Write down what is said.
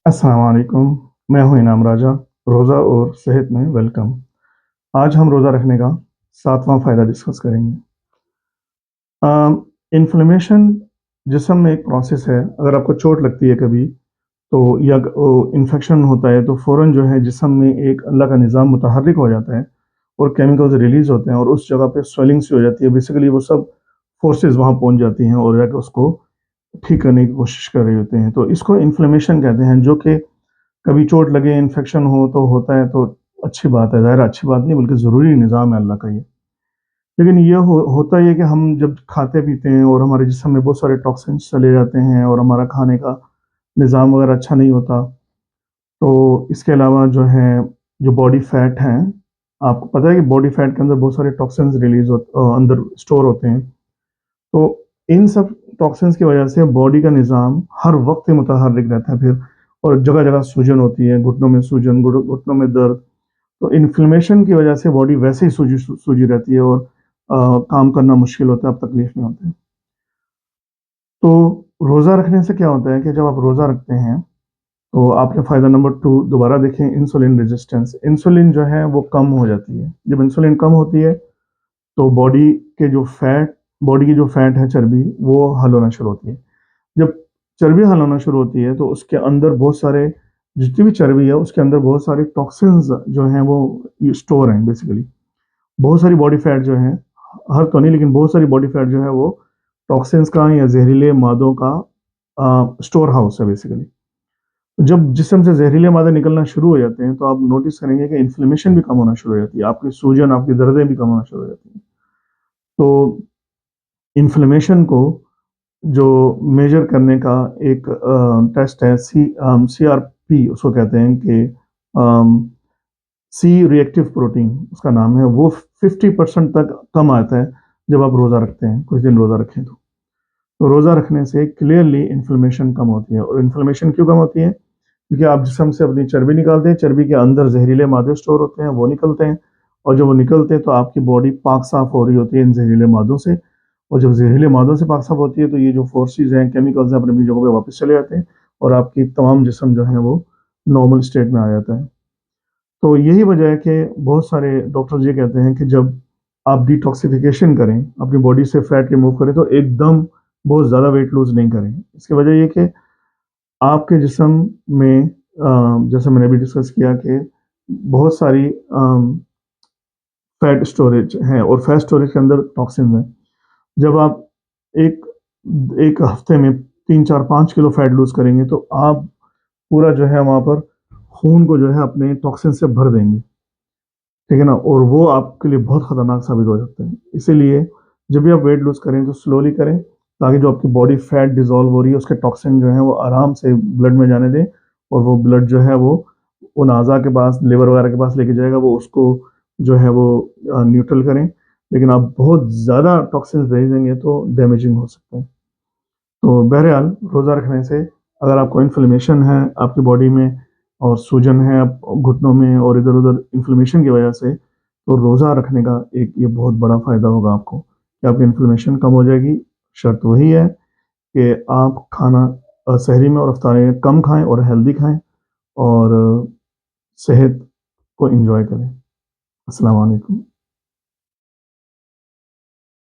अस्सलाम वालेकुम। मैं हूँ इनाम राजा। रोज़ा और सेहत में वेलकम। आज हम रोज़ा रखने का 7वां फ़ायदा डिस्कस करेंगे। इन्फ्लेमेशन जिस्म में एक प्रोसेस है। अगर आपको चोट लगती है कभी तो या इन्फेक्शन होता है तो फ़ौरन जो है जिस्म में एक अल्लाह का निज़ाम मुतहर्रिक हो जाता है और केमिकल्स रिलीज़ होते हैं और उस जगह पे स्वेलिंग सी हो जाती है। बेसिकली वो सब फ़ोर्सेस वहाँ पहुँच जाती हैं और जाके उसको ठीक करने की कोशिश कर रहे होते हैं। तो इसको इन्फ्लेमेशन कहते हैं, जो कि कभी चोट लगे, इन्फेक्शन हो तो होता है, तो अच्छी बात है, ज़ाहिर है अच्छी बात नहीं बल्कि ज़रूरी निज़ाम है अल्लाह का ये। लेकिन ये होता ये है कि हम जब खाते-पीते हैं और हमारे जिस्म में बहुत सारे टॉक्सिन्स चले जाते हैं और हमारा खाने का निज़ाम वगैरह अच्छा नहीं होता, तो इसके अलावा जो है, जो बॉडी फैट हैं, आपको पता है कि बॉडी फैट के अंदर बहुत सारे टॉक्सिन्स अंदर स्टोर होते हैं। तो इन सब टॉक्सिन्स की वजह से बॉडी का निज़ाम हर वक़्त मुतहर्रिक रहता है फिर, और जगह-जगह सूजन होती है, घुटनों में सूजन, घुटनों में दर्द। तो इन्फ्लेमेशन की वजह से बॉडी वैसे ही सूजी रहती है और काम करना मुश्किल होता है, अब तकलीफ़ में होते हैं। तो रोज़ा रखने से क्या होता है कि जब आप रोज़ा रखते हैं, तो आपने फ़ायदा नंबर 2 दोबारा देखें, इंसुलिन रेज़िस्टेंस। इंसुलिन जो है वो कम हो जाती है। जब इंसुलिन कम होती है तो बॉडी की जो फैट है, चर्बी, वो हल होना शुरू होती है। जब चर्बी हल होना शुरू होती है तो उसके अंदर बहुत सारे, जितनी भी चर्बी है उसके अंदर बहुत सारे टॉक्सिन्स जो हैं वो स्टोर हैं बेसिकली। बहुत सारी बॉडी फैट जो है, हर तो नहीं लेकिन बहुत सारी बॉडी फैट जो है वो टॉक्सिन्स का या जहरीले मादों का स्टोर हाउस है बेसिकली। जब जिस्म से जहरीले मादे निकलना शुरू हो जाते हैं तो आप नोटिस करेंगे कि इन्फ्लेमेशन भी कम होना शुरू हो जाती है, आपकी सूजन, आपकी दर्दें भी कम होना शुरू हो जाती हैं। तो इन्फ्लेमेशन को जो मेजर करने का एक टेस्ट है, सीआरपी उसको कहते हैं, कि सी रिएक्टिव प्रोटीन उसका नाम है। वो 50% तक कम आता है जब आप रोज़ा रखते हैं, कुछ दिन रोज़ा रखें तो। तो रोज़ा रखने से क्लियरली इन्फ्लेमेशन कम होती है। और इन्फ्लेमेशन क्यों कम होती है? क्योंकि आप जिस्म से अपनी चर्बी निकालते हैं, चर्बी के अंदर जहरीले मादे स्टोर होते हैं, वो निकलते हैं, और जब वो निकलते हैं तो आपकी बॉडी पाक साफ हो रही होती है इन जहरीले मादों से। और जब जहरीले मादों से पाक साफ होती है तो ये जो फोर्सेस हैं, केमिकल्स हैं, अपनी जगह पे वापस चले जाते हैं और आपकी तमाम जिस्म जो है वो नॉर्मल स्टेट में आ जाता है। तो यही वजह है कि बहुत सारे डॉक्टर्स ये कहते हैं कि जब आप डिटॉक्सिफिकेशन करें, अपनी बॉडी से फैट रिमूव करें, तो एकदम बहुत ज़्यादा वेट लूज़ नहीं करें। इसकी वजह ये है कि आपके जिस्म में जैसे मैंने अभी डिस्कस किया कि बहुत सारी फैट स्टोरेज है और फैट स्टोरेज के अंदर टॉक्सिन्स हैं। जब आप एक 1 हफ्ते में 3, 4, 5 किलो फैट लूज़ करेंगे तो आप पूरा जो है वहाँ पर खून को जो है अपने टॉक्सिन से भर देंगे, ठीक है ना? और वो आपके लिए बहुत खतरनाक साबित हो सकता है। इसीलिए जब भी आप वेट लूज़ करें तो स्लोली करें, ताकि जो आपकी बॉडी फैट डिसॉल्व हो रही है उसके टॉक्सिन जो है वो आराम से ब्लड में जाने दें, और वो ब्लड जो है वो उन अज़ा के पास, लिवर वगैरह के पास लेके जाएगा, वो उसको जो है वो न्यूट्रल करें। लेकिन आप बहुत ज़्यादा टॉक्सिन्स भेज देंगे तो डैमेजिंग हो सकता है। तो बहरहाल रोज़ा रखने से अगर आपको इन्फ्लेमेशन है आपकी बॉडी में और सूजन है घुटनों में और इधर-उधर इन्फ्लेमेशन की वजह से, तो रोज़ा रखने का एक ये बहुत बड़ा फ़ायदा होगा आपको कि आपकी इन्फ्लेमेशन कम हो जाएगी। शर्त वही है कि आप खाना सहरी में और इफ्तारी में कम खाएँ और हेल्दी खाएँ, और सेहत को एन्जॉय करें। अस्सलाम वालेकुम।